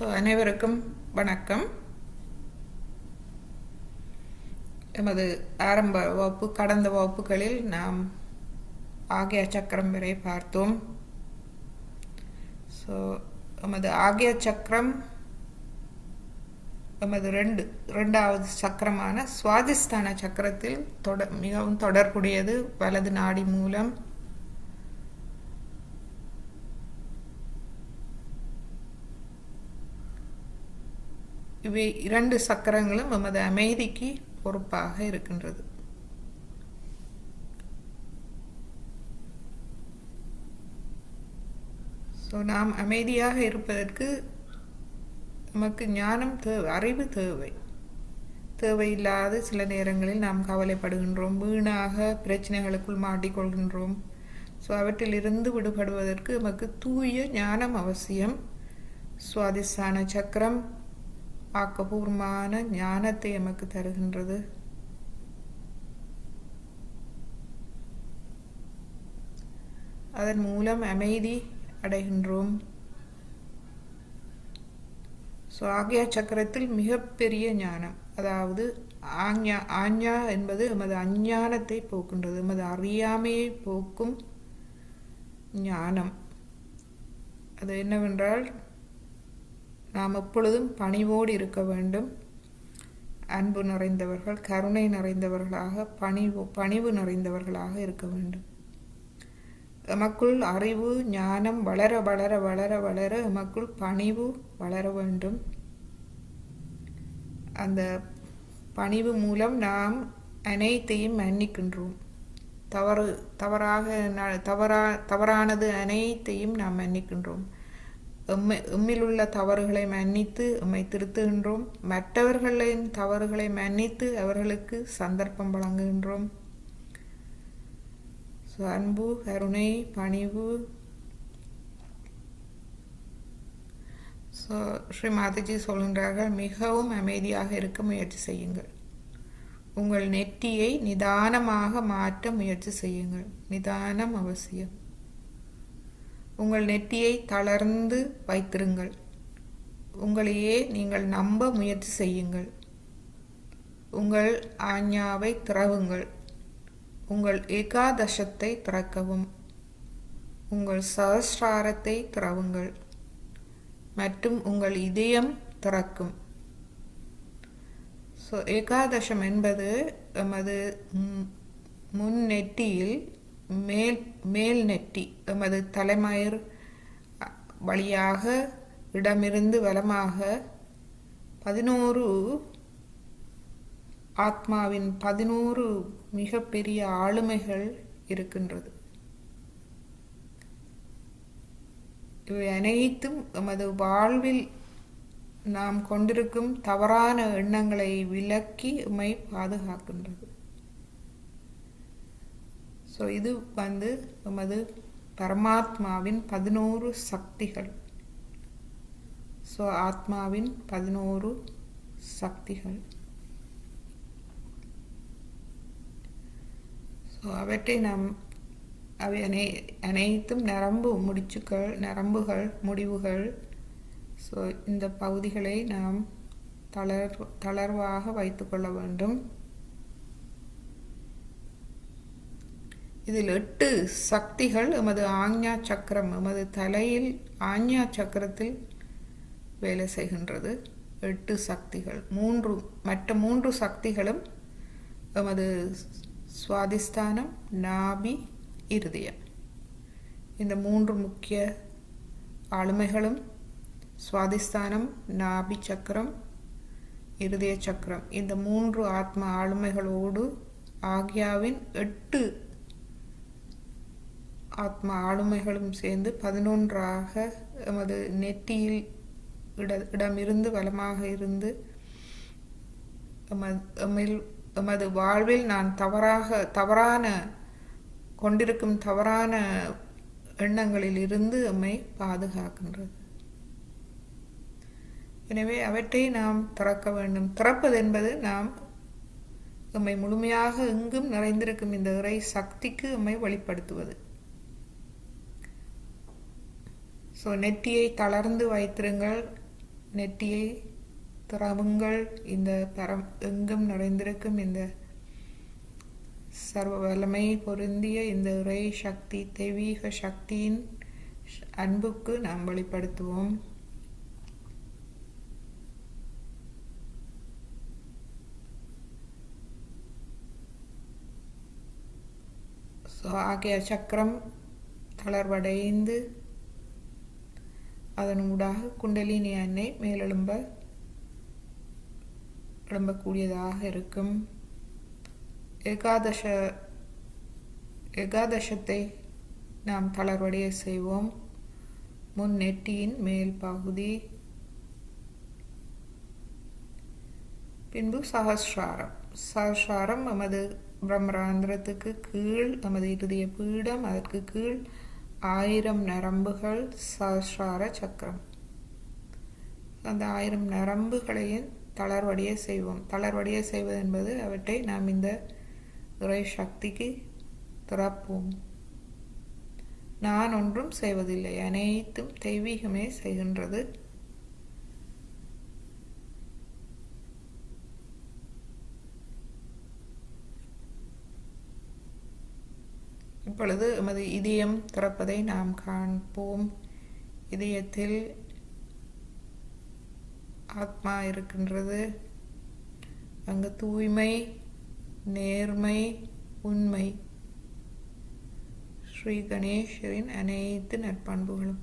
அனைவருக்கும் வணக்கம். எமது ஆரம்ப வகுப்பு கடந்த வகுப்புகளில் நாம் ஆக்யா சக்கரம் வரை பார்த்தோம். எமது ஆக்யா சக்கரம் எமது இரண்டாவது சக்கரமான சுவாதிஷ்டான சக்கரத்தில் மிகவும் தொடர்புடையது. வலது நாடி மூலம் இவை இரண்டு சக்கரங்களும் எமது அமைதிக்கு பொறுப்பாக இருக்கின்றது. நாம் அமைதியாக இருப்பதற்கு நமக்கு ஞானம் தேவை, அறிவு தேவை. தேவையில்லாத சில நேரங்களில் நாம் கவலைப்படுகின்றோம், வீணாக பிரச்சனைகளுக்குள் மாட்டிக்கொள்கின்றோம். அவற்றிலிருந்து விடுபடுவதற்கு நமக்கு தூய ஞானம் அவசியம். சுவாதிஷ்டான சக்கரம் ஆக்கப்பூர்வமான ஞானத்தை எமக்கு தருகின்றது. அதன் மூலம் அமைதி அடைகின்றோம். ஆக்யா சக்கரத்தில் மிகப்பெரிய ஞானம், அதாவது ஆஞ்ஞா என்பது எமது அஞ்ஞானத்தை போக்கின்றது, எமது அறியாமையை போக்கும் ஞானம். அது என்னவென்றால், நாம் எப்பொழுதும் பணிவோடு இருக்க வேண்டும். அன்பு நிறைந்தவர்கள், கருணை நிறைந்தவர்களாக, பணிவு நிறைந்தவர்களாக இருக்க வேண்டும். எமக்குள் அறிவு ஞானம் வளர வளர வளர வளர எமக்குள் பணிவு வளர வேண்டும். அந்த பணிவு மூலம் நாம் அனைத்தையும் மன்னிக்கின்றோம். தவறானது அனைத்தையும் நாம் மன்னிக்கின்றோம். எம்மிலுள்ள தவறுகளை மன்னித்து எம்மை திருத்துகின்றோம். மற்றவர்களின் தவறுகளை மன்னித்து அவர்களுக்கு சந்தர்ப்பம் வழங்குகின்றோம். அன்பு, கருணை, பணிவு. ஸ்ரீ மாதாஜி சொல்கின்றார்கள், மிகவும் அமைதியாக இருக்க முயற்சி செய்யுங்கள். உங்கள் நெற்றியை நிதானமாக மாற்ற முயற்சி செய்யுங்கள். நிதானம் அவசியம். உங்கள் நெற்றியை தளர்ந்து வைத்திருங்கள். உங்களையே நீங்கள் நம்ப முயற்சி செய்யுங்கள். உங்கள் ஆஞ்ஞாவை திறவுங்கள். உங்கள் ஏகாதசத்தை திறக்கவும். உங்கள் சஹஸ்ராரத்தை திறவுங்கள் மற்றும் உங்கள் இதயம் திறக்கும். ஏகாதசம் என்பது எமது முன் நெற்றியில் மேல் நெற்றி, எமது தலைமயிர் வழியாக இடமிருந்து வலமாக 11 ஆத்மாவின் 11 மிகப்பெரிய ஆளுமைகள் இருக்கின்றது. இவை அனைத்தும் எமது வாழ்வில் நாம் கொண்டிருக்கும் தவறான எண்ணங்களை விலக்கி எம்மை பாதுகாக்கின்றது. இது எமது பரமாத்மாவின் 11 சக்திகள். ஆத்மாவின் 11 சக்திகள். அவற்றை அவை அனைத்தும் நரம்புகள், முடிவுகள். இந்த பகுதிகளை நாம் தளர்வாக வைத்துக்கொள்ள வேண்டும். இதில் 8 சக்திகள் எமது ஆஞ்ஞா சக்கரம், எமது தலையில் ஆஞ்ஞா சக்கரத்தில் வேலை செய்கின்றது. 8 சக்திகள். மற்ற 3 சக்திகளும் எமது சுவாதிஷ்டானம், நாபி, இருதயம். இந்த 3 முக்கிய ஆளுமைகளும் சுவாதிஷ்டானம், நாபி சக்கரம், இருதய சக்கரம், இந்த 3 ஆத்ம ஆளுமைகளோடு ஆக்யாவின் 8 ஆத்ம ஆளுமைகளும் சேர்ந்து 11ஆக எமது நெற்றியில் இடமிருந்து வலமாக இருந்து எமது வாழ்வில் நான் கொண்டிருக்கும் தவறான எண்ணங்களில் இருந்து எம்மை பாதுகாக்கின்றது. எனவே அவற்றை நாம் திறக்க வேண்டும். திறப்பது என்பது நாம் எம்மை முழுமையாக எங்கும் நிறைந்திருக்கும் இந்த இறை சக்திக்கு எம்மை வெளிப்படுத்துவது. நெற்றியை தளர்ந்து வைத்திருங்கள். நெற்றியை திறவுங்கள். இந்த எங்கும் நிறைந்திருக்கும் இந்த சர்வ வல்லமை பொருந்திய இந்த இறை சக்தி, தெய்வீக சக்தியின் அன்புக்கு நாம் வெளிப்படுத்துவோம். ஆகிய சக்கரம் தளர்வடைந்து அதன் ஊடாக குண்டலினி அன்னை எழும்பக்கூடியதாக இருக்கும். ஏகாதசத்தை நாம் தளர்வடைய செய்வோம். முன் நெற்றியின் மேல் பகுதி, பின்பு சஹஸ்ராரம் நமது பிரம்மராந்திரத்துக்கு கீழ், நமது இருதய பீடம், அதற்கு கீழ் 1000 நரம்புகள், சஹஸ்ரார சக்கரம். அந்த 1000 நரம்புகளையும் தளர்வடைய செய்வோம். தளர்வடைய செய்வது என்பது அவற்றை நாம் இந்த இறை சக்திக்கு திறப்போம். நான் ஒன்றும் செய்வதில்லை, அனைத்தும் தெய்வீகமே செய்கின்றது. இப்பொழுது எமது இதயம் திறப்பதை நாம் காண்போம். இதயத்தில் ஆத்மா இருக்கின்றது. அங்கு தூய்மை, நேர்மை, உண்மை, ஸ்ரீ கணேசரின் அனைத்து நற்பண்புகளும்.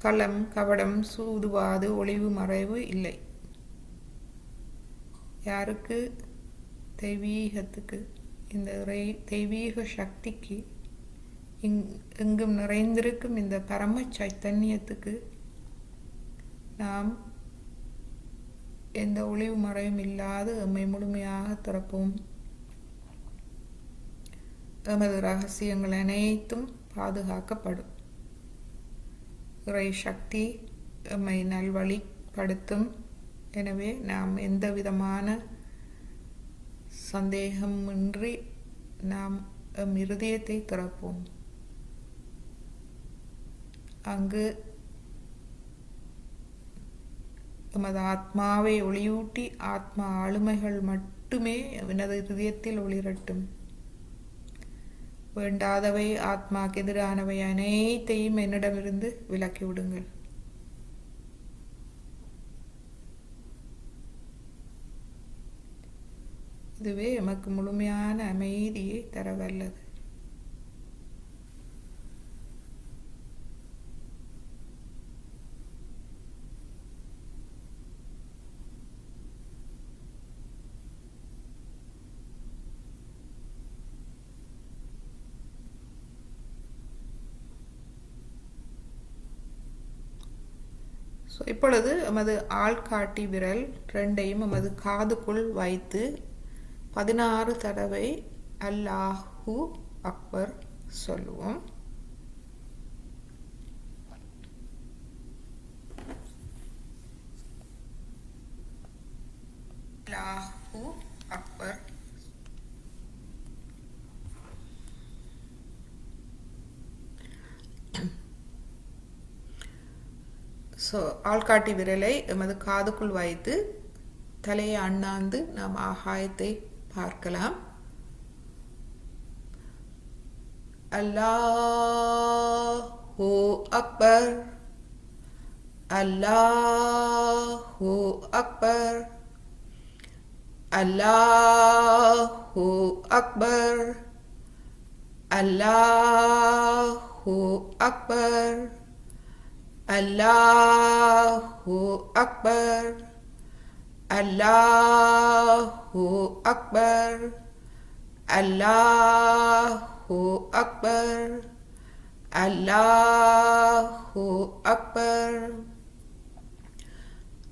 களம், கபடம், சூதுவாது, ஒளிவு மறைவு இல்லை. யாருக்கு? தெய்வீகத்துக்கு, இந்த தெய்வீக சக்திக்கு, எங்கும் நிறைந்திருக்கும் இந்த பரம சைத்தன்யத்துக்கு நாம் எந்த ஒளிவு மறைவும் இல்லாது எம்மை முழுமையாக திறப்போம். எமது ரகசியங்கள் அனைத்தும் பாதுகாக்கப்படும். இறை சக்தி எம்மை நல்வழிப்படுத்தும். எனவே நாம் எந்த விதமான சந்தேகமின்றி நாம் எம் இருதயத்தை திறப்போம். அங்கு எமது ஆத்மாவை ஒளியூட்டி ஆத்மா ஆளுமைகள் மட்டுமே எனது இருதயத்தில் ஒளிரட்டும். வேண்டாதவை, ஆத்மாக்கு எதிரானவை அனைத்தையும் என்னிடமிருந்து விலக்கிவிடுங்கள். இதுவே எமக்கு முழுமையான அமைதியை தரவல்லது. இப்பொழுது எமது ஆள்காட்டி விரல் ரெண்டையும் எமது காதுக்குள் வைத்து 16 தடவை அல்லாஹு அக்பர் சொல்லுவோம். அல்லாஹு அக்பர். ஆள்காட்டி விரலை எமது காதுக்குள் வைத்து தலையை அண்ணாந்து நாம் ஆகாயத்தை பார்க்கலாம். அல்லாஹு அக்பர், அல்லாஹு அக்பர், அல்லாஹு அக்பர், அல்லாஹு அக்பர், அல்லாஹு அக்பர், அல்லாஹு அக்பர், அல்லாஹு அக்பர், அல்லாஹு அக்பர்,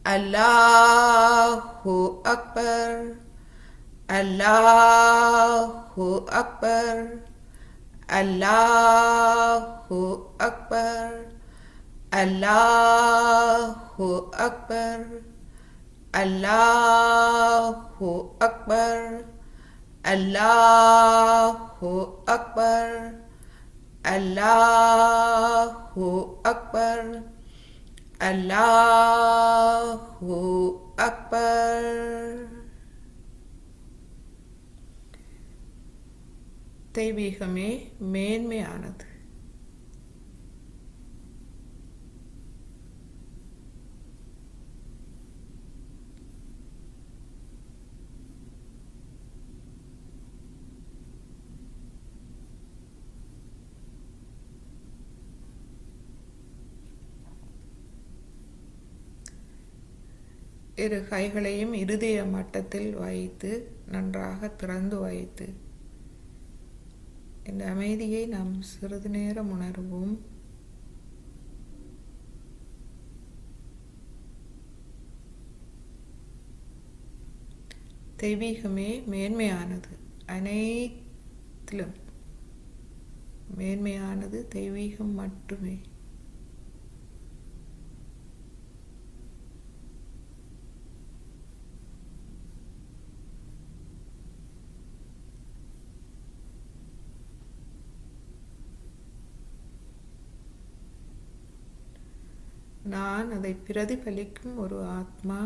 அல்லாஹு அக்பர், அல்லாஹு அக்பர், அல்லாஹு அக்பர், அல்லாஹு அக்பர், அல்லாஹு அக்பர், அல்லாஹு அக்பர், அல்லாஹு அக்பர், அல்லாஹு அக்பர். தெய்வீகமே மேன்மையானது. இரு கைகளையும் இருதய மட்டத்தில் வைத்து நன்றாக திறந்து வைத்து இந்த அமைதியை நாம் சிறிது நேரம் உணர்வோம். தெய்வீகமே மேன்மையானது. அனைத்திலும் மேன்மையானது தெய்வீகம் மட்டுமே. நான் அதை பிரதிபலிக்கும் ஒரு ஆத்மா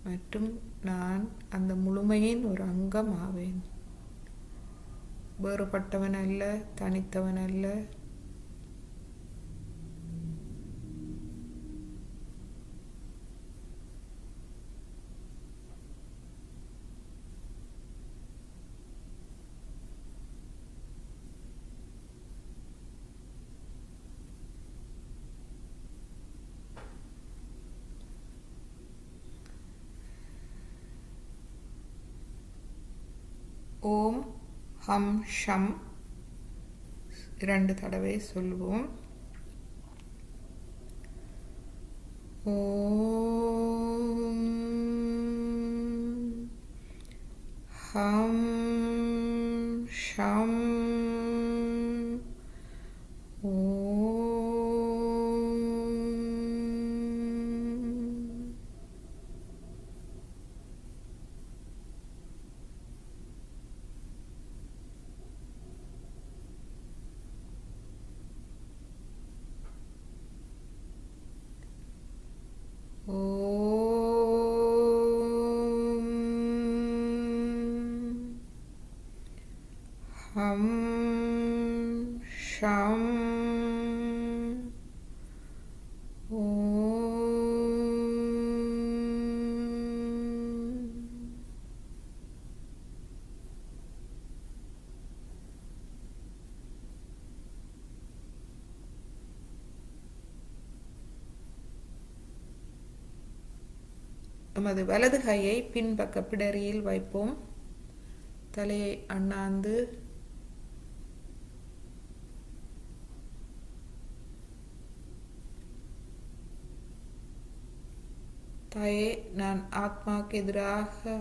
மற்றும் நான் அந்த முழுமையின் ஒரு அங்கம் ஆவேன். வேறுபட்டவன் அல்ல, தனித்தவன் அல்ல. ஓம் ஹம் ஷம் 2 தடவை சொல்வோம். ஓம் ஹம் ஷம் ஹம் ஷம் நமது வலது கையை பின்பக்க பிடரியில் வைப்போம். தலையை அண்ணாந்து தாயே, நான் ஆத்மாவுக்கு எதிராக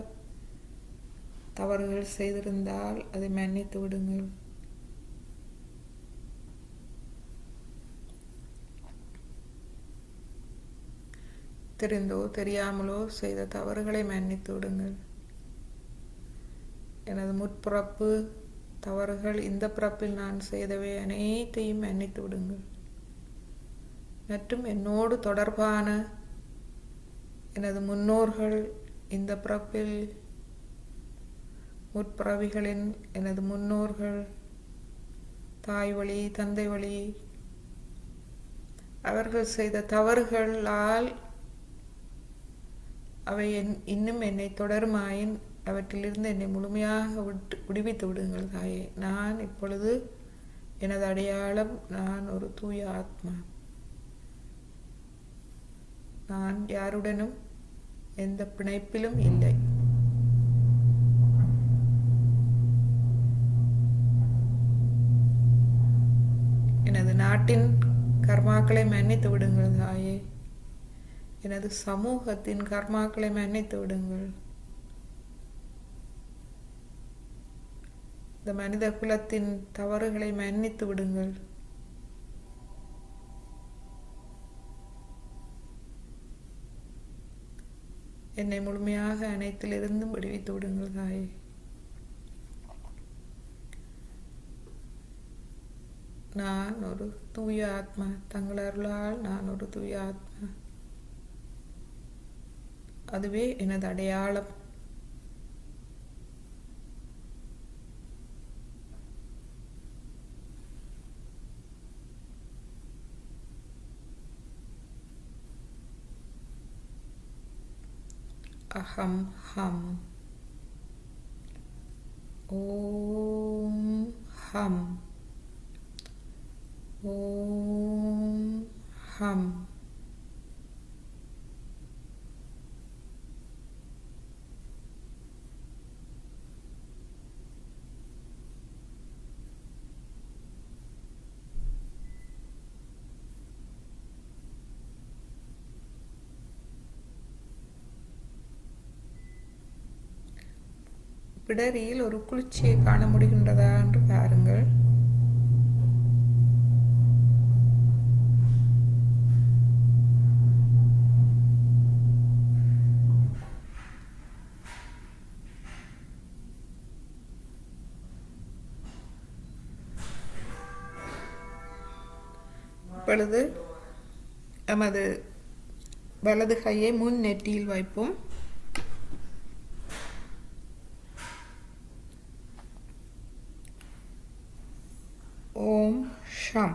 தவறுகள் செய்திருந்தால் அதை மன்னித்து விடுங்கள். தெரிந்தோ தெரியாமலோ செய்த தவறுகளை மன்னித்து விடுங்கள். எனது முற்பிறப்பு தவறுகள், இந்த பிறப்பில் நான் செய்தவை அனைத்தையும் மன்னித்து விடுங்கள். மற்றும் என்னோடு தொடர்பான எனது முன்னோர்கள், இந்த பிறப்பில் முற்பிறவிகளின் எனது முன்னோர்கள், தாய் வழி தந்தை வழி, அவர்கள் செய்த தவறுகளால் அவை இன்னும் என்னை தொடருமாயின் அவற்றிலிருந்து என்னை முழுமையாக விடுவித்து விடுங்கள் தாயே. நான் இப்பொழுது எனது அடையாளம், நான் ஒரு தூய ஆத்மா. நான் யாருடனும் எந்த பிணைப்பிலும் இல்லை. எனது நாட்டின் கர்மாக்களை மன்னித்து விடுங்கள் தாயே. எனது சமூகத்தின் கர்மாக்களை மன்னித்து விடுங்கள். இந்த மனித குலத்தின் தவறுகளை மன்னித்து விடுங்கள். என்னை முழுமையாக அனைத்திலிருந்தும் விடுவித்து விடுங்கள் தாயே. நான் ஒரு தூய ஆத்மா. தங்கள் அருளால் நான் ஒரு தூய ஆத்மா. அதுவே எனது அடையாளம். அகம் ஹம். ஓம் ஹம். ஓம் ஹம். பிடரியில் ஒரு குளிர்ச்சியை காண முடிகின்றதா என்று பாருங்கள். இப்பொழுது நமது வலது கையை முன் நெற்றியில் வைப்போம். ஓம் ஷம்.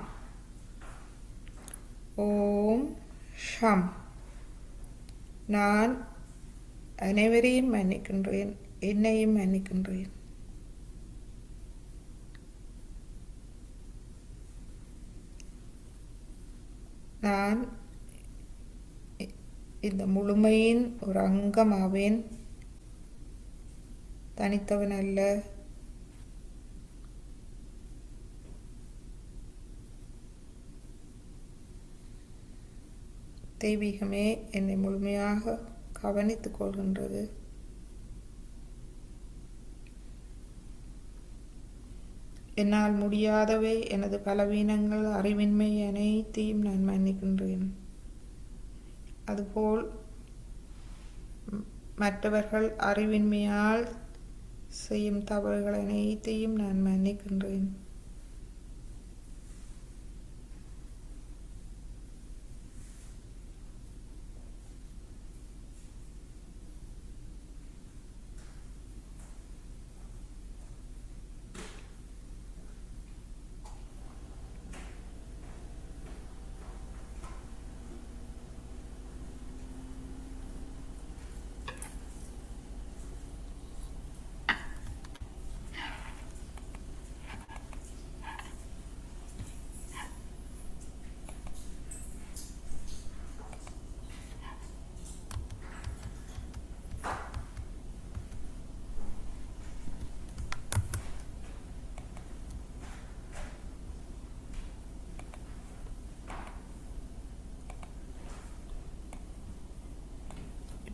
ஓம் ஷம். நான் அனைவரையும் மன்னிக்கின்றேன், என்னையும் மன்னிக்கின்றேன். நான் இந்த முழுமையின் ஒரு அங்கமாவேன், தனித்தவன் அல்ல. தெய்வீகமே என்னை முழுமையாக கவனித்துக் கொள்கின்றது. என்னால் முடியாதவை, எனது பலவீனங்கள், அறிவின்மை அனைத்தையும் நான் மன்னிக்கின்றேன். அதுபோல் மற்றவர்கள் அறிவின்மையால் செய்யும் தவறுகள் அனைத்தையும் நான் மன்னிக்கின்றேன்.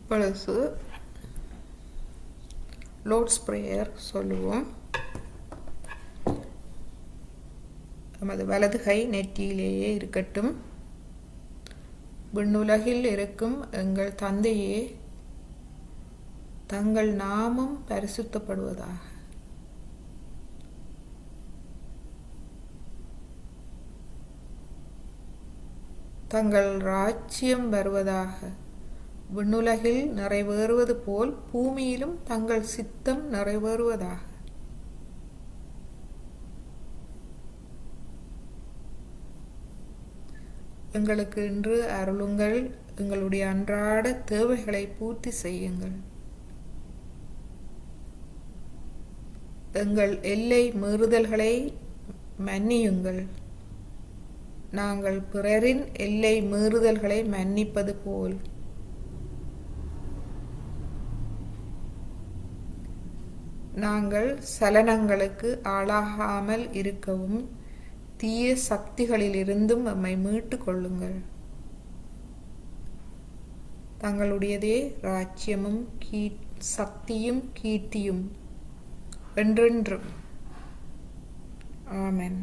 இப்பொழுது லோர்ட்ஸ் பிரேயர் சொல்லுவோம். நமது வலது கை நெற்றியிலேயே இருக்கட்டும். விண்ணுலகில் இருக்கும் எங்கள் தந்தையே, தங்கள் நாமம் பரிசுத்தப்படுவதாக. தங்கள் ராஜ்யம் வருவதாக. விண்ணுலகில் நிறைவேறுவது போல் பூமியிலும் தங்கள் சித்தம் நிறைவேறுவதாக. எங்களுக்கு இன்று அருளுங்கள். எங்களுடைய அன்றாட தேவைகளை பூர்த்தி செய்யுங்கள். எங்கள் எல்லை மீறுதல்களை மன்னியுங்கள். நாங்கள் பிறரின் எல்லை மீறுதல்களை மன்னிப்பது போல். நாங்கள் சலனங்களுக்கு ஆளாகாமல் இருக்கவும் தீய சக்திகளிலிருந்தும் நம்மை மீட்டு கொள்ளுங்கள். தங்களுடையதே ராஜ்யமும் சக்தியும் கீர்த்தியும் என்றென்றும். ஆமென்.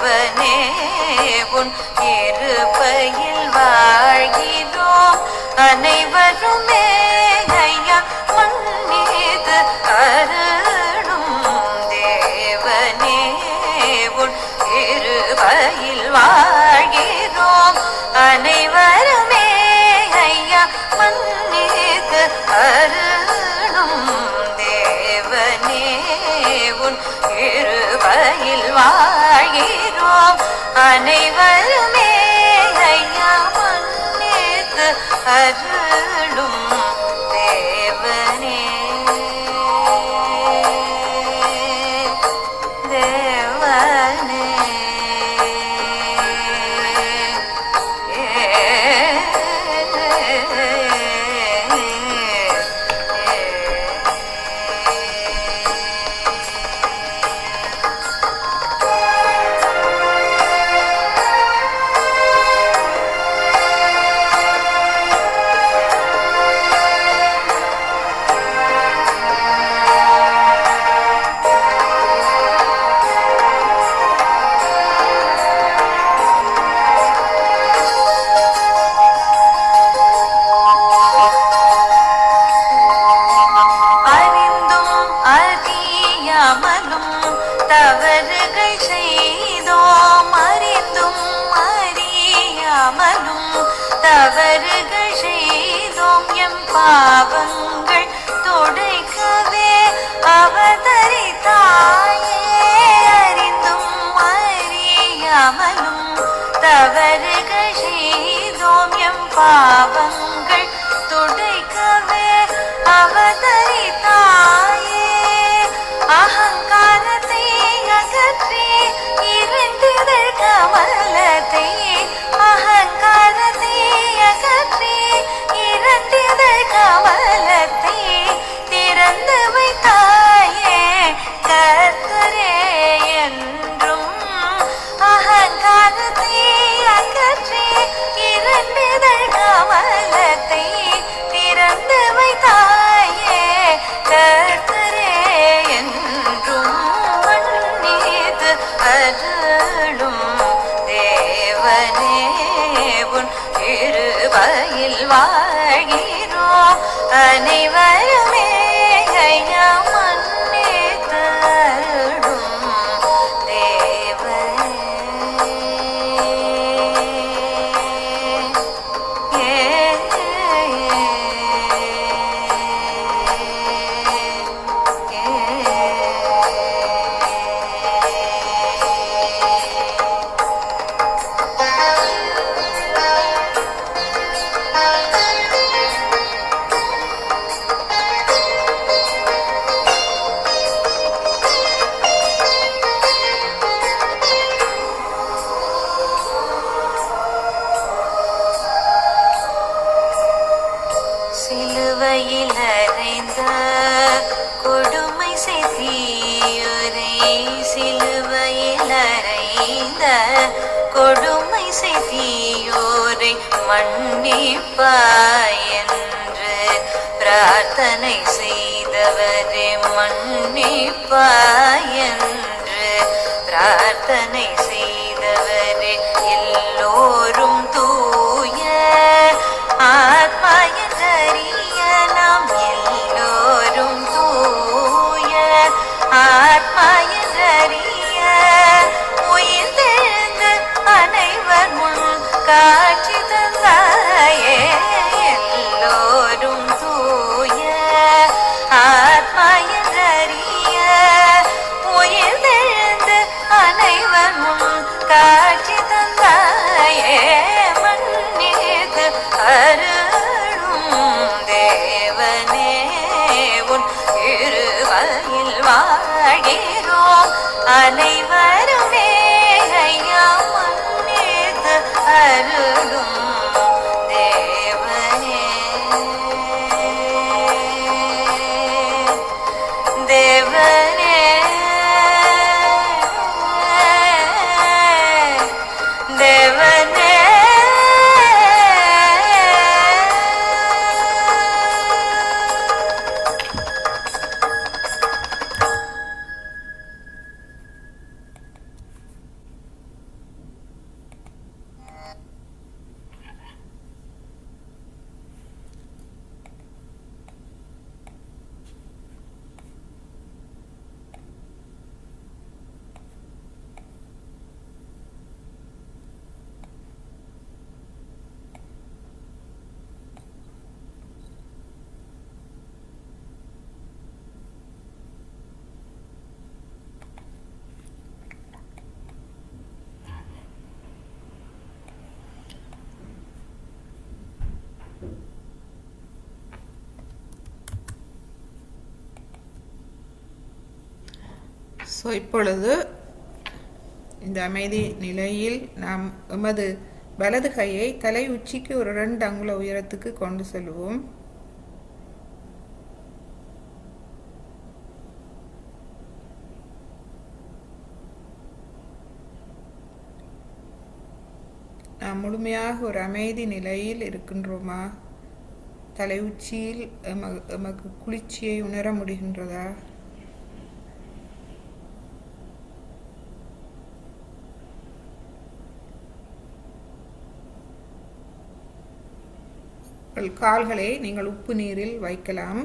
தேவனே உன் இருப்பையில் வாழ்கிறோம் அனைவருமே ஐயா மன்னிது அருளும் தேவனே உன் இருப்பையில் வாழ்கிறோம் அனைவருமே ஐயா மன்னிது அருளும் தேவனே உன் இருப்பையில் வாழ்கிறோம் அனைவருமே ஐயா மன்னிது அருளும் தேவனே தேவனே தவறுகள் செய்தோம் அறிந்தும் அறியாமலும் தவறுகள் செய்தோம் எம் பாவங்கள் துடைக்கவே அவதரித்தாயே அறிந்தும் அறியாமலும் தவறுகள் செய்தோம் எம் பாவங்கள் துடைக்கவே அவதரித்தாயே அகங்காரத்தை அகற்றி இரண்டுதழ் கமலத்தை அகங்காரத்தை அகற்றி இரண்டுதழ் கமலத்தை திறந்து வைத்தாயே கர்த்தரே என்றும் அகங்காரத்தை அகற்றி இரண்டுதழ் கமலத்தை திறந்து வைத்தாயே கர்த்தரே என்றும் மன்னிது அருளும் தேவனே உன் இருபையில் வாழ்கிறோம் அனைவருமே ஐயா மன்னிது அருளும் தேவனே சிலுவையில் அறைந்த கொடுமை செய்தியோரை சிலுவையில் அறைந்த கொடுமை செய்தியோரை மன்னிப்பாய் என்று பிரார்த்தனை செய்தவரே மன்னிப்பாய் என்று பிரார்த்தனை செய்தவரே எல்லோரும் தூய ஆத்மா என்றறிய நாம் எல்லோரும் தூய ஆத்மா என்றறிய உயிர் தெழுந்து அனைவர் முன் காட்சி தந்தாயே எல்லோரும் தூய ஆத்மா என்றறிய உயிர் தெழுந்து அனைவர் முன் ஸோ இப்பொழுது இந்த அமைதி நிலையில் நாம் எமது வலது கையை தலை உச்சிக்கு ஒரு 2 அங்குல உயரத்துக்கு கொண்டு செல்வோம். நாம் முழுமையாக ஒரு அமைதி நிலையில் இருக்கின்றோமா? தலை உச்சியில் எமக்கு குளிர்ச்சியை உணர முடிகின்றதா? கால்களை நீங்கள் உப்பு நீரில் வைக்கலாம்.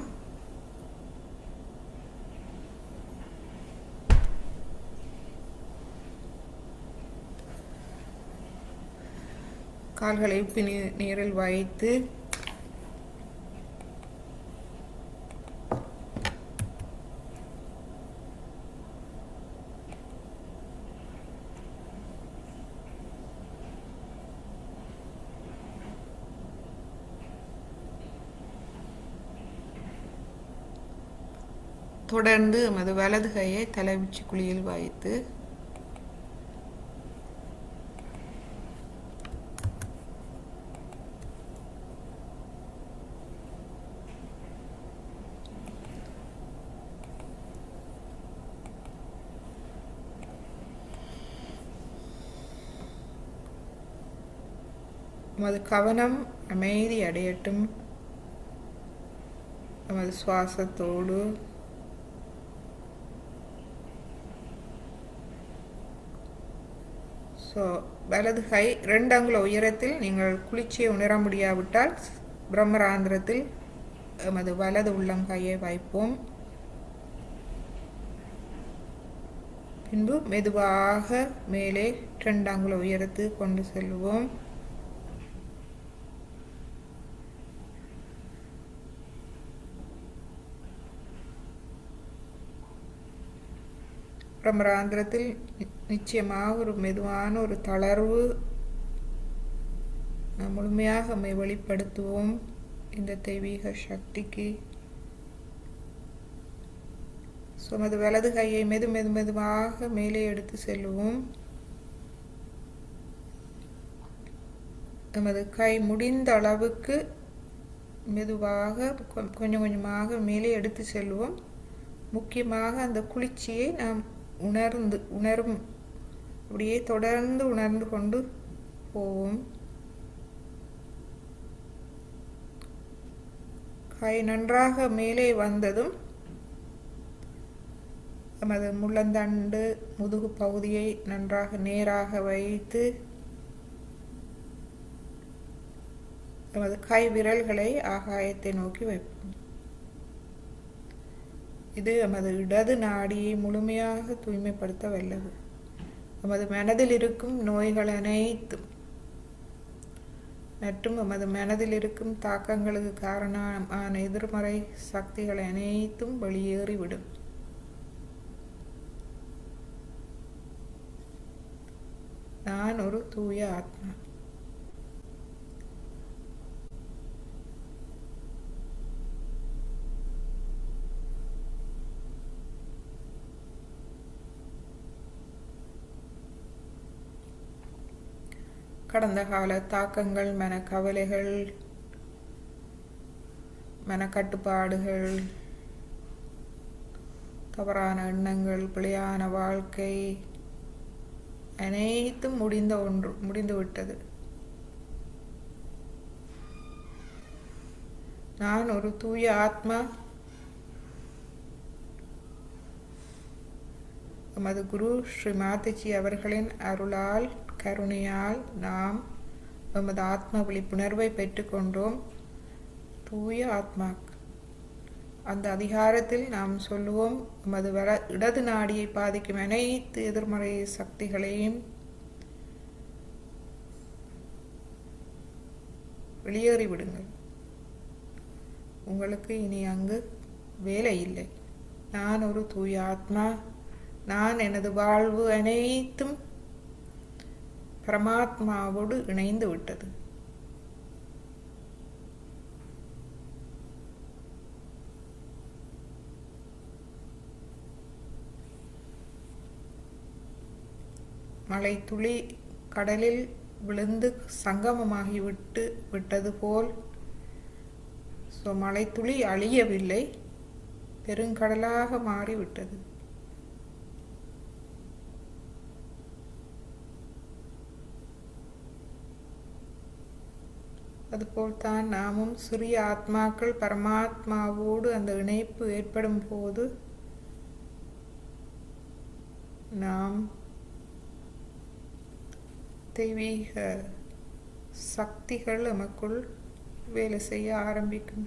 கால்களை உப்பு நீரில் வைத்து தொடர்ந்து எமது வலது கையை தலை உச்சி குழியில் வைத்து நமது கவனம் அமைதி அடையட்டும். நமது சுவாசத்தோடு வலது கை 2 அங்குல உயரத்தில் நீங்கள் குளிர்ச்சியை உணர முடியாவிட்டால் பிரம்மராந்திரத்தில் எமது வலது உள்ளங்கையை வைப்போம். பின்பு மெதுவாக மேலே 2 அங்குல உயரத்துக்கு கொண்டு செல்வோம். பிரம்மராந்திரத்தில் நிச்சயமாக ஒரு மெதுவான ஒரு தளர்வு நாம் முழுமையாக நம்மை வெளிப்படுத்துவோம் இந்த தெய்வீக சக்திக்கு. நமது வலது கையை மெதுவாக மேலே எடுத்து செல்வோம். நமது கை முடிந்த அளவுக்கு மெதுவாக கொஞ்சம் கொஞ்சமாக மேலே எடுத்து செல்வோம். முக்கியமாக அந்த குளிர்ச்சியை நாம் உணரும் அப்படியே தொடர்ந்து உணர்ந்து கொண்டு போவோம். கை நன்றாக மேலே வந்ததும் நமது முள்ளந்தண்டு முதுகு பகுதியை நன்றாக நேராக வைத்து நமது கை விரல்களை ஆகாயத்தை நோக்கி வைப்போம். இது நமது இடது நாடியை முழுமையாக தூய்மைப்படுத்த வல்லது. நமது மனதில் இருக்கும் நோய்கள் அனைத்தும் மற்றும் நமது மனதில் இருக்கும் தாக்கங்களுக்கு காரணமான எதிர்மறை சக்திகள் அனைத்தும் வெளியேறிவிடும். நான் ஒரு தூய ஆத்மா. கடந்த கால தாக்கங்கள், மனக்கவலைகள், மனக்கட்டுப்பாடுகள், தவறான எண்ணங்கள், பிழையான வாழ்க்கை அனைத்தும் முடிந்துவிட்டது. நான் ஒரு தூய ஆத்மா. நமது குரு ஸ்ரீ மாதாஜி அவர்களின் அருளால் கருணையால் நாம் நமது ஆத்ம விழிப்புணர்வை பெற்றுக்கொண்டோம். தூய ஆத்மா. அந்த அதிகாரத்தில் நாம் சொல்லுவோம், நமது இடது நாடியை பாதிக்கும் அனைத்து எதிர்மறை சக்திகளையும் வெளியேறிவிடுங்கள். உங்களுக்கு இனி அங்கு வேலை இல்லை. நான் ஒரு தூய ஆத்மா. நான் எனது வாழ்வு அனைத்தும் பரமாத்மாவோடு இணைந்து விட்டது. மழை துளி கடலில் விழுந்து சங்கமமாகி விட்டது போல். ஸோ மழை துளி அழியவில்லை, பெருங்கடலாக மாறிவிட்டது. அதுபோல்தான் நாமும் சிறிய ஆத்மாக்கள் பரமாத்மாவோடு அந்த இணைப்பு ஏற்படும் போது நாம் தெய்வீக சக்திகள் நமக்குள் வேலை செய்ய ஆரம்பிக்கும்.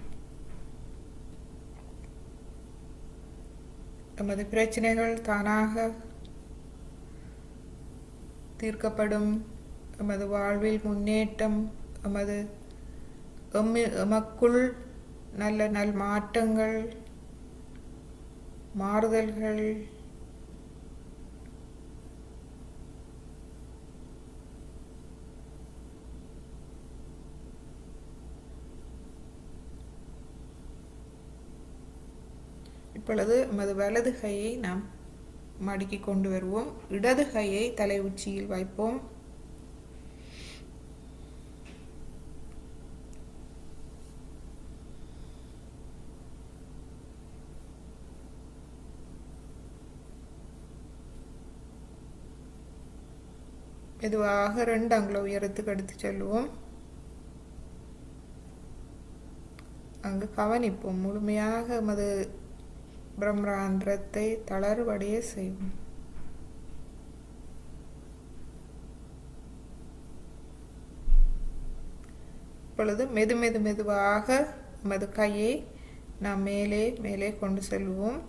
நமது பிரச்சனைகள் தானாக தீர்க்கப்படும். நமது வாழ்வில் முன்னேற்றம், எமக்குள் நல்ல மாற்றங்கள், மாறுதல்கள் இப்பொழுது நமது வலது கையை நாம் மடக்கி கொண்டு வருவோம். இடது கையை தலை உச்சியில் வைப்போம். மெதுவாக 2 அங்குல உயரத்துக்கு எடுத்து செல்வோம். அங்கு கவனிப்போம். முழுமையாக நமது பிரம்மராந்திரத்தை தளர்வடைய செய்வோம். இப்பொழுது மெதுவாக நமது கையை நாம் மேலே கொண்டு செல்வோம்.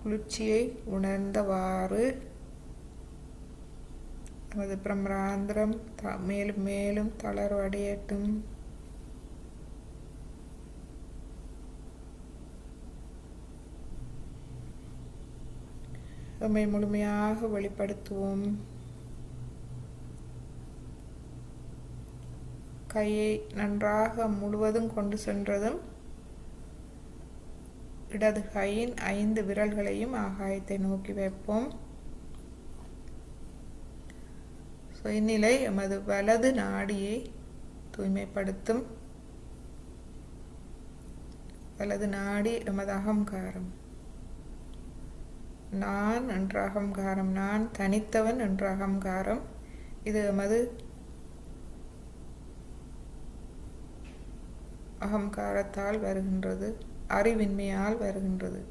குளிர்ச்சியை உணர்ந்தவாறு நமது பிரம்மராந்திரம் மேலும் தளர்வடையட்டும். நம்மை முழுமையாக வெளிப்படுத்துவோம். கையை நன்றாக முழுவதும் கொண்டு சென்றதும் இடது கையின் 5 விரல்களையும் ஆகாயத்தை நோக்கி வைப்போம். இந்நிலை எமது வலது நாடியை தூய்மைப்படுத்தும். வலது நாடி எமது அகங்காரம். நான் என்ற அகங்காரம், நான் தனித்தவன் என்ற அகங்காரம். இது எமது அகங்காரத்தால் வருகின்றது, அறிவின்மையால் வருகின்றது.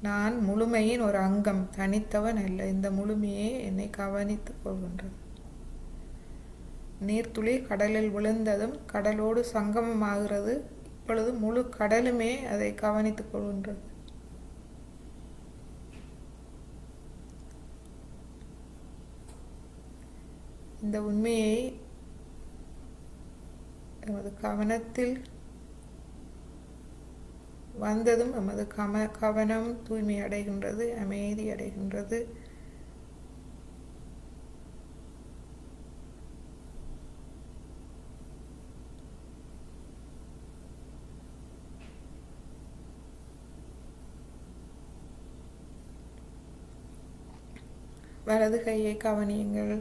நான் முழுமையின் ஒரு அங்கம், தனித்தவன் அல்ல. இந்த முழுமையே என்னை கவனித்துக் கொள்கின்றது. நீர்த்துளி கடலில் விழுந்ததும் கடலோடு சங்கமமாகிறது. இப்பொழுது முழு கடலுமே அதை கவனித்துக் கொள்கின்றது. இந்த உண்மையை நமது கவனத்தில் வந்ததும் நமது கவனம் தூய்மை அடைகின்றது, அமைதி அடைகின்றது. வலது கையை கவனியுங்கள்.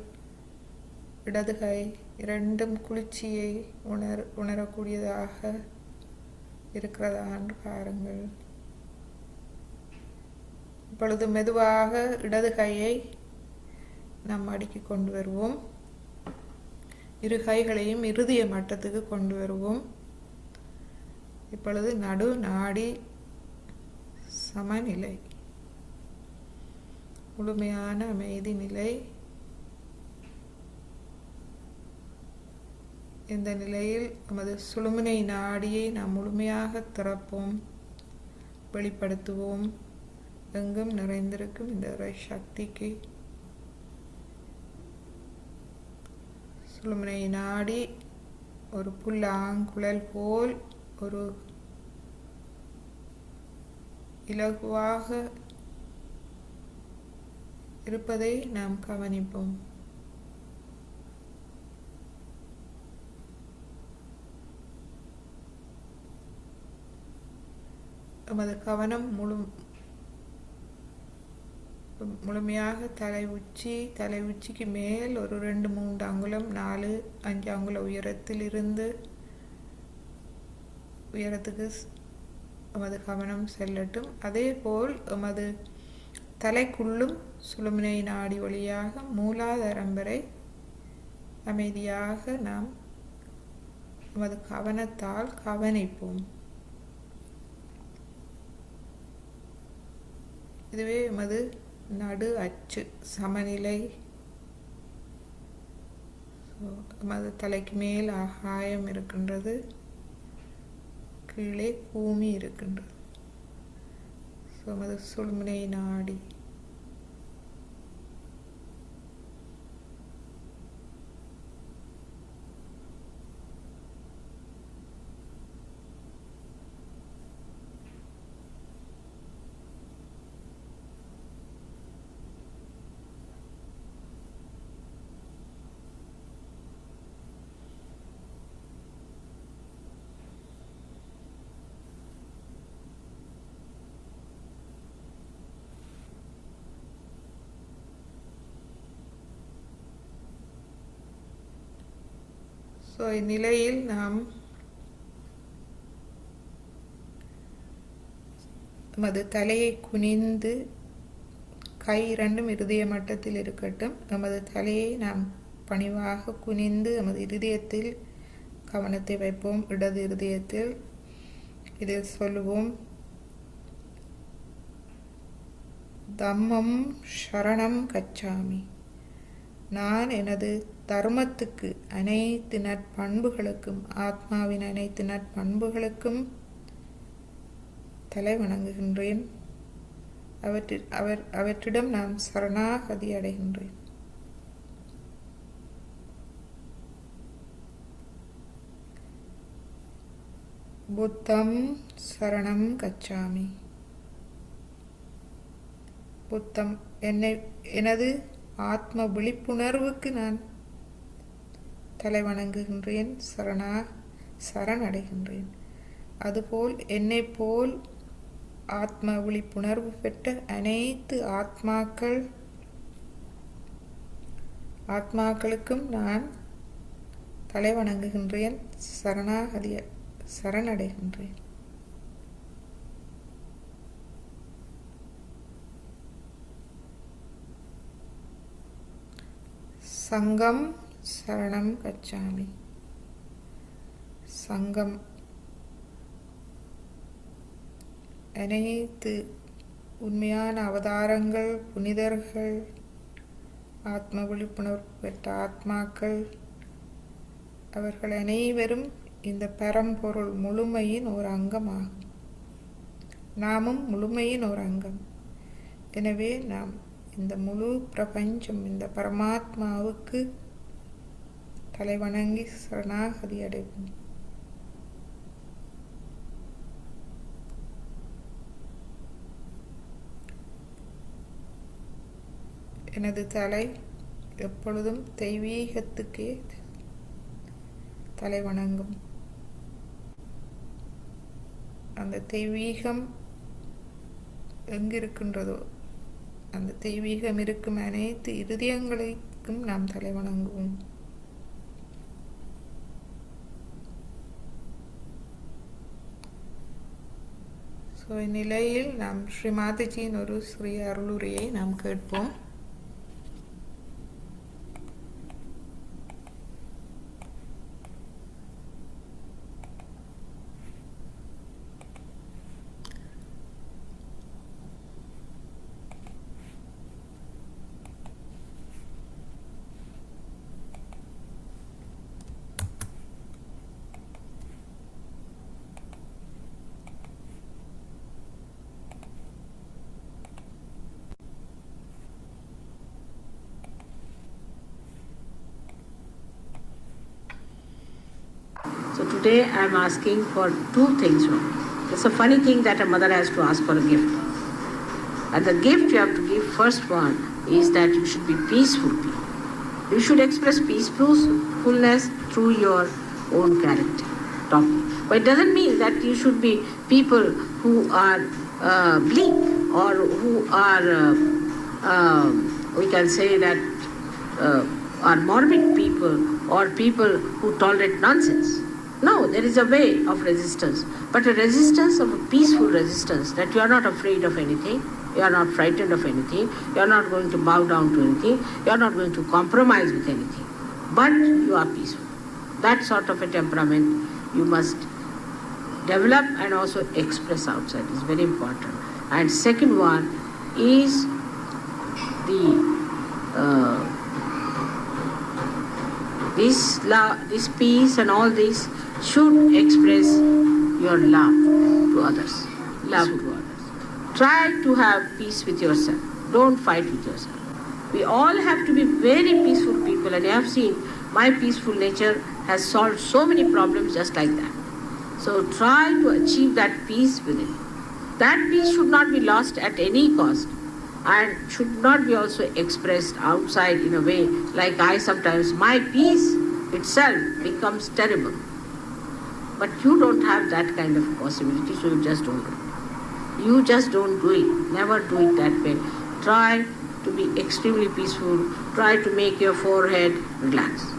இடது கை இரண்டும் குளிர்ச்சியை உணரக்கூடியதாக இருக்கிறதா என்று பாருங்கள். இப்பொழுது மெதுவாக இடது கையை நாம் அடுக்கி கொண்டு வருவோம். இரு கைகளையும் இறுதிய மட்டத்துக்கு கொண்டு வருவோம். இப்பொழுது நடு நாடி சமநிலை, முழுமையான அமைதி நிலை. இந்த நிலையில் நமது சுழுமுனை நாடியை நாம் முழுமையாக திறப்போம், வெளிப்படுத்துவோம். எங்கும் நிறைந்திருக்கும் இந்த சக்திக்கு சுழுமுனை நாடி ஒரு புல்லாங்குழல் போல் ஒரு இலகுவாக இருப்பதை நாம் கவனிப்போம். நமது கவனம் முழுமையாக தலை உச்சிக்கு மேல் ஒரு 2-3 அங்குலம் 4-5 அங்குல உயரத்துக்கு எமது கவனம் செல்லட்டும். அதே போல் எமது தலைக்குள்ளும் சுழுமுனை நாடி வழியாக மூலாதாரம் வரை அமைதியாக நாம் எமது கவனத்தால் கவனிப்போம். இதுவே எமது நடு அச்சு சமநிலை. எமது தலைக்கு மேல் ஆகாயம் இருக்கின்றது, கீழே பூமி இருக்கின்றது. எமது சுழுமுனை நாடி இந்நிலையில் நாம் நமது தலையை குனிந்து கை இரண்டும் இருதய மட்டத்தில் இருக்கட்டும். நமது தலையை நாம் பணிவாக குனிந்து நமது இருதயத்தில் கவனத்தை வைப்போம். இடது இருதயத்தில் இதில் சொல்லுவோம்: தம்மம் சரணம் கச்சாமி. நான் எனது தர்மத்துக்கு, அனைத்து நற்பண்புகளுக்கும், ஆத்மாவின் அனைத்து நற்பண்புகளுக்கும் தலை வணங்குகின்றேன். அவற்றிடம் நான் சரணாகதி அடைகின்றேன். புத்தம் சரணம் கச்சாமி. புத்தம், எனது ஆத்ம விழிப்புணர்வுக்கு நான் தலை வணங்குகின்றேன், சரணடைகின்றேன். அதுபோல் என்னை போல் ஆத்ம விழிப்புணர்வு பெற்ற அனைத்து ஆத்மாக்களுக்கும் நான் தலை வணங்குகின்றேன், சரணடைகின்றேன். சங்கம் சரணம் கச்சாமி. சங்கம், அனைத்து உண்மையான அவதாரங்கள், புனிதர்கள், ஆத்ம விழிப்புணர்வு பெற்ற ஆத்மாக்கள், அவர்கள் அனைவரும் இந்த பரம்பொருள் முழுமையின் ஒரு அங்கமாகும். நாமும் முழுமையின் ஒரு அங்கம். எனவே நாம் இந்த முழு பிரபஞ்சம், இந்த பரமாத்மாவுக்கு தலை வணங்கி சரணாகதி அடைவோம். எனது தலை எப்பொழுதும் தெய்வீகத்துக்கே தலை வணங்கும். அந்த தெய்வீகம் எங்கிருக்கின்றதோ, அந்த தெய்வீகம் இருக்கும் அனைத்து இருதயங்களுக்கும் நாம் தலை வணங்குவோம். இந்நிலையில் நாம் ஸ்ரீ மாதாஜியின் ஒரு சிறிய அருளுரையை நாம் கேட்போம். So today I am asking for two things. It's a funny thing that a mother has to ask for a gift. And the gift you have to give, first one, is that you should be peaceful people. You should express peacefulness through your own character. But it doesn't mean that you should be people who are bleak or who are we can say that are morbid people or people who tolerate nonsense. No, there is a way of resistance, but a resistance of a peaceful resistance, that you are not afraid of anything, you are not frightened of anything, you are not going to bow down to anything, you are not going to compromise with anything, but you are peaceful. That sort of a temperament you must develop and also express outside is very important. And second one is this peace and all this should express your love to others. Love to others. Try to have peace with yourself. Don't fight with yourself. We all have to be very peaceful people, and you have seen my peaceful nature has solved so many problems just like that. So try to achieve that peace within. That peace should not be lost at any cost and should not be also expressed outside in a way like I sometimes, my peace itself becomes terrible. But you don't have that kind of possibility, so you just don't do it. You just don't do it. Never do it that way. Try to be extremely peaceful. Try to make your forehead relaxed.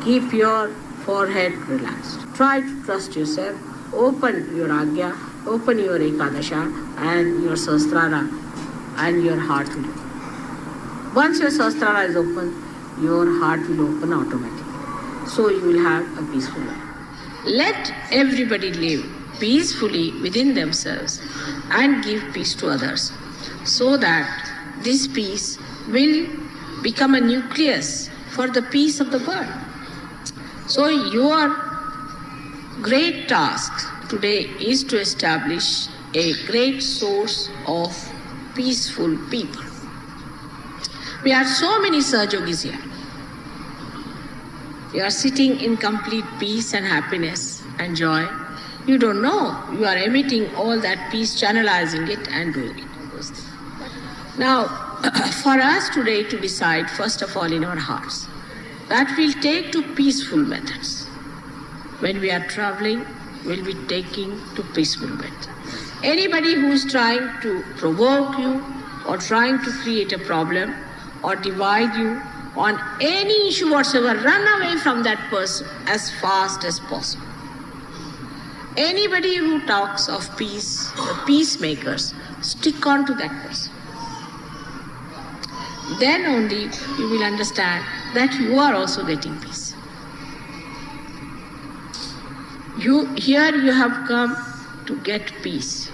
Keep your forehead relaxed. Try to trust yourself. Open your Agya, open your Ekadasha and your Sahasrara, and your heart will open. Once your Sahasrara is open, your heart will open automatically. So you will have a peaceful life. Let everybody live peacefully within themselves and give peace to others, so that this peace will become a nucleus for the peace of the world. So your great task today is to establish a great source of peaceful people. We have so many Sahajogis here. You are sitting in complete peace and happiness and joy. You don't know. You are emitting all that peace, channelizing it and doing it. Now, for us today to decide, first of all, in our hearts, that we'll take to peaceful methods. When we are traveling, we'll be taking to peaceful methods. Anybody who is trying to provoke you or trying to create a problem or divide you on any issue whatsoever, run away from that person as fast as possible. Anybody who talks of peace, the peacemakers, stick on to that person. Then only you will understand that you are also getting peace. Here you have come to get peace,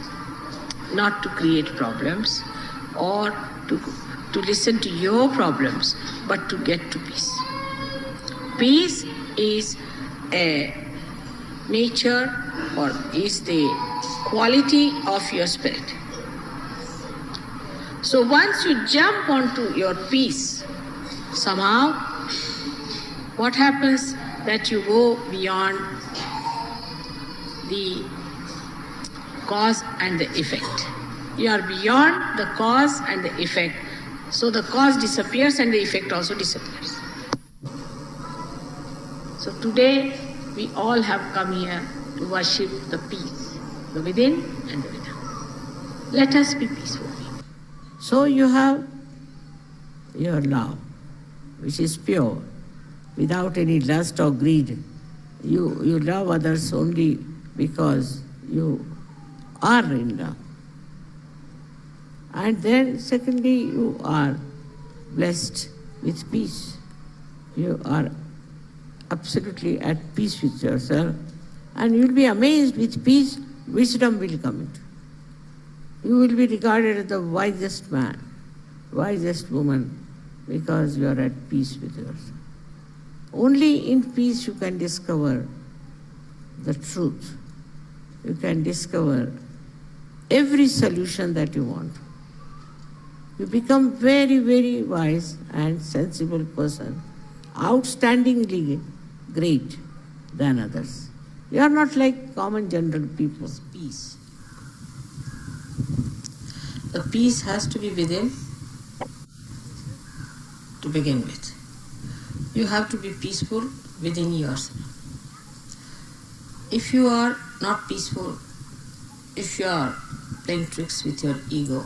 not to create problems or to listen to your problems, but to get to peace. Peace is a nature or is the quality of your spirit. So once you jump onto your peace, somehow what happens that you go beyond the cause and the effect. You are beyond the cause and the effect. So the cause disappears and the effect also disappears. So today we all have come here to worship the peace, the within and the without. Let us be peaceful. So you have your love, which is pure, without any lust or greed. You love others only because you are in love. And then secondly, you are blessed with peace. You are absolutely at peace with yourself, and you will be amazed with peace, wisdom will come into. You will be regarded as the wisest man, wisest woman, because you are at peace with yourself. Only in peace you can discover the truth. You can discover every solution that you want. You become very, very wise and sensible person, outstandingly great than others. You are not like common general people. Peace. The peace has to be within to begin with. You have to be peaceful within yourself. If you are not peaceful, if you are playing tricks with your ego,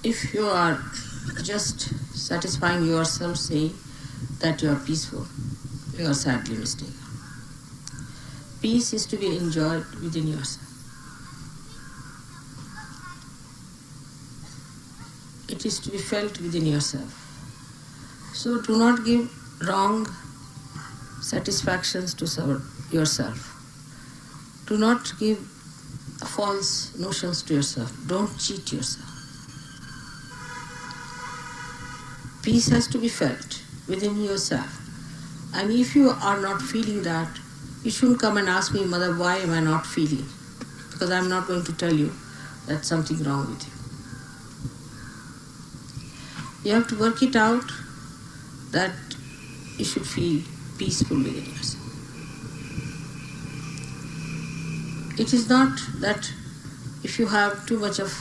If you are just satisfying yourself saying that you are peaceful, you are sadly mistaken. Peace is to be enjoyed within yourself. It is to be felt within yourself. So do not give wrong satisfactions to yourself. Do not give false notions to yourself. Don't cheat yourself. Peace has to be felt within yourself. And if you are not feeling that, you shouldn't come and ask me, Mother, why am I not feeling? Because I'm not going to tell you that's something wrong with you. You have to work it out that you should feel peaceful within yourself. It is not that if you have too much of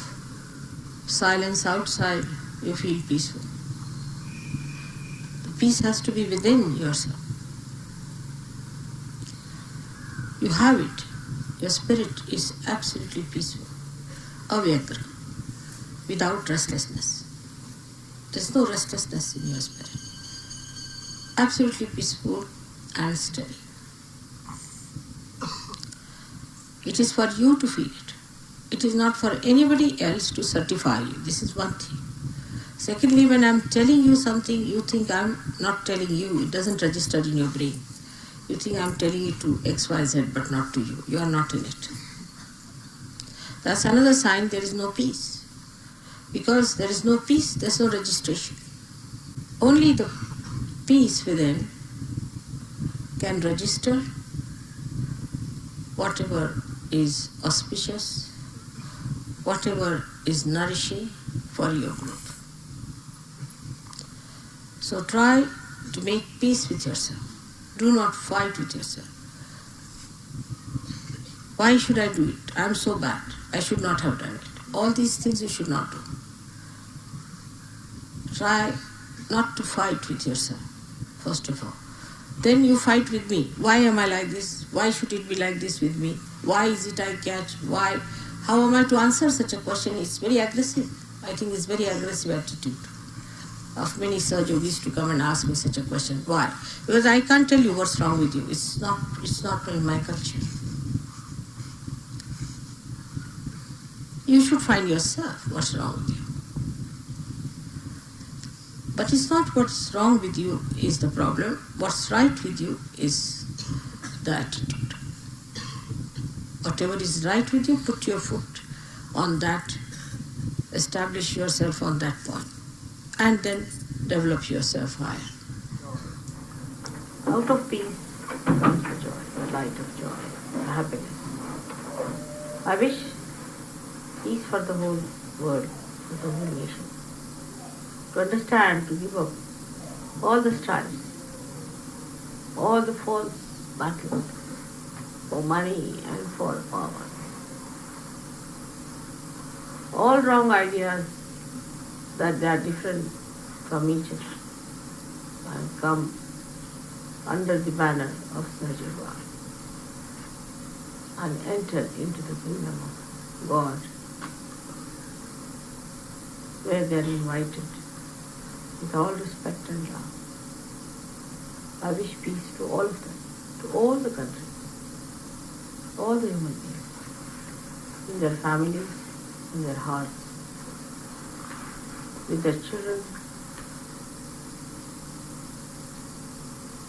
silence outside, you feel peaceful. The peace has to be within yourself. You have it. Your spirit is absolutely peaceful. Avyagra, without restlessness. There's no restlessness in your spirit. Absolutely peaceful and steady. It is for you to feel it. It is not for anybody else to certify you. This is one thing. Secondly, when I'm telling you something, you think I'm not telling you. It doesn't register in your brain. You think I'm telling it to XYZ, but not to you. You are not in it. That's another sign there is no peace. Because there is no peace, there's no registration. Only the peace within can register whatever is auspicious, whatever is nourishing for your growth. So try to make peace with yourself. Do not fight with yourself. Why should I do it? I'm so bad. I should not have done it. All these things you should not do. Try not to fight with yourself, first of all. Then you fight with me. Why am I like this? Why should it be like this with me? Why is it I catch? Why? How am I to answer such a question? It's very aggressive. I think it's very aggressive attitude of many Sahajogis to come and ask me such a question. Why? Because I can't tell you what's wrong with you. It's not in my culture. You should find yourself what's wrong with you. But it's not what's wrong with you is the problem. What's right with you is the attitude. Whatever is right with you, put your foot on that, establish yourself on that point, and then develop yourself higher. Out of peace comes the joy, the light of joy, the happiness. I wish peace for the whole world, for the whole nation. To understand, to give up all the strifes, all the false battles for money and for power, all wrong ideas that they are different from each other and come under the banner of Sajava and enter into the kingdom of God, where they are invited with all respect and love. I wish peace to all of them, to all the countries, all the human beings, in their families, in their hearts, with their children,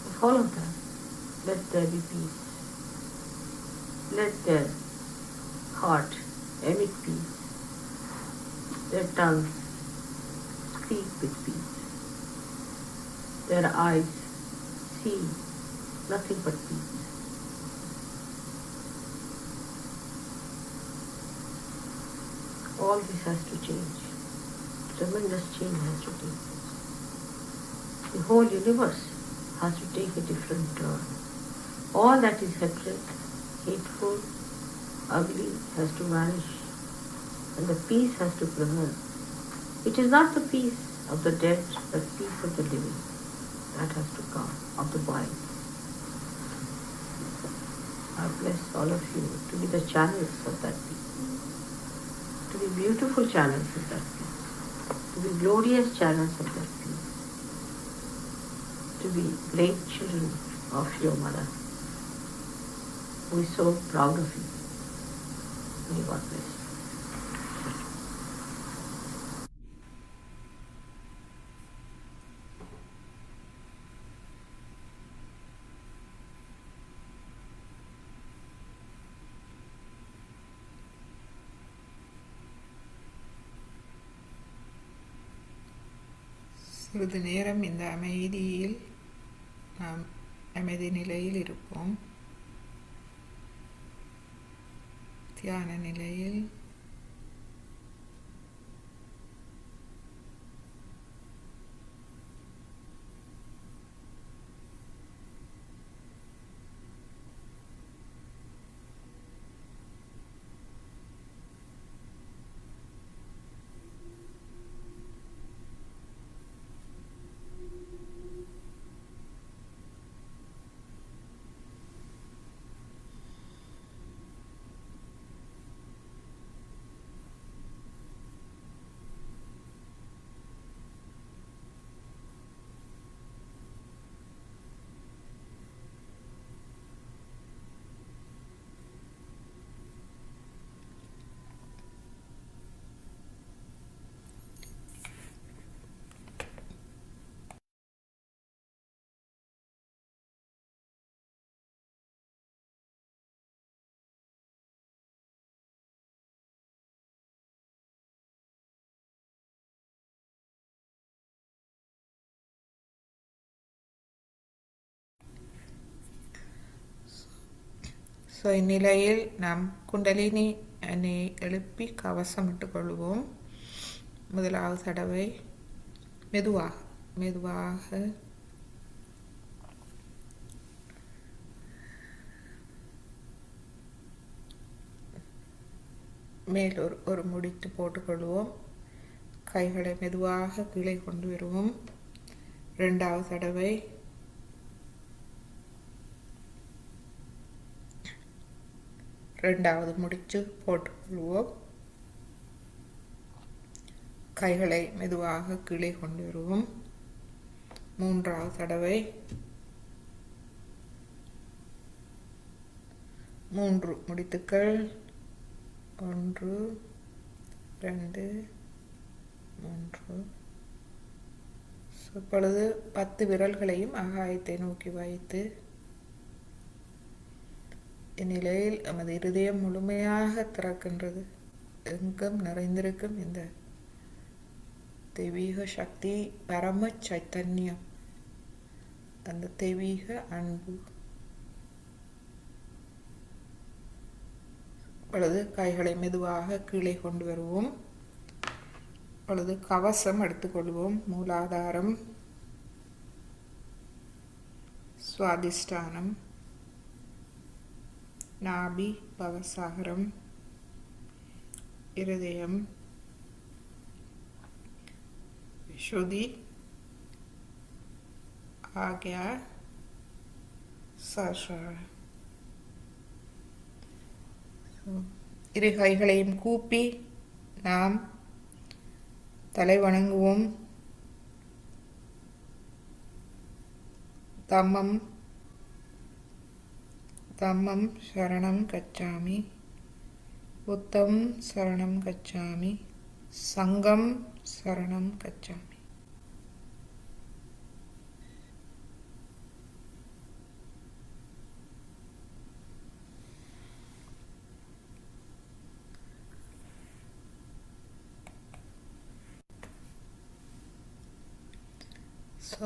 with all of them. Let there be peace. Let their heart emit peace, their tongues speak with peace, their eyes see nothing but peace. All this has to change. Tremendous change has to take place. The whole universe has to take a different turn. All that is helpless, hateful, ugly has to vanish, and the peace has to prevail. It is not the peace of the dead, but peace of the living. That has to come, of the wise. I bless all of you to be the channels of that peace, to be beautiful channels of that peace. to be glorious channels of destiny, to be great children of your mother. We're so proud of you. May God bless you. சிறிது நேரம் இந்த அமைதியில் நாம் அமைதி நிலையில் இருப்போம். தியான நிலையில் இந்நிலையில் நாம் குண்டலினி அணை எழுப்பி கவசமிட்டுக் கொள்வோம். முதலாவது தடவை மெதுவாக மெதுவாக மேல் ஒரு முடித்து போட்டுக்கொள்வோம். கைகளை மெதுவாக கீழே கொண்டு வருவோம். இரண்டாவது தடவை இரண்டாவது முடிச்சு போட்டுக்கொள்வோம். கைகளை மெதுவாக கீழே கொண்டு வருவோம். மூன்றாவது தடவை 3 முடித்துக்கள் 1 2 3. இப்பொழுது 10 விரல்களையும் ஆகாயத்தை நோக்கி வைத்து இந்நிலையில் நமது இருதயம் முழுமையாக திறக்கின்றது. எங்கும் நிறைந்திருக்கும் இந்த தெய்வீக சக்தி, பரம சைத்தன்யம், அந்த தெய்வீக அன்பு. இப்பொழுது கைகளை மெதுவாக கீழே கொண்டு வருவோம். இப்பொழுது கவசம் எடுத்துக்கொள்வோம். மூலாதாரம், சுவாதிஷ்டானம், நாபி, பவசாகரம், இருதயம், சுதி, ஆக்யா, சஹஸ்ரார. இரு கைகளையும் கூப்பி நாம் தலை வணங்குவோம். தம்மம் தம்மம் சரணம் கச்சாமி, புத்தம் சரணம் கச்சாமி, சங்கம் சரணம் கச்சாமி.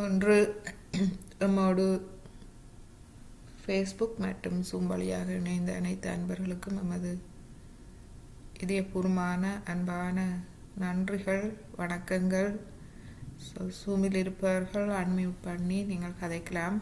ஒன்று நம்மோடு ஃபேஸ்புக் மற்றும் ஜூம் வழியாக இணைந்த அனைத்து அன்பர்களுக்கும் நமது இதயபூர்வமான அன்பான நன்றிகள், வணக்கங்கள். ஜூமில் இருப்பவர்கள் அன்மியூட் பண்ணி நீங்கள் கதைக்கலாம்.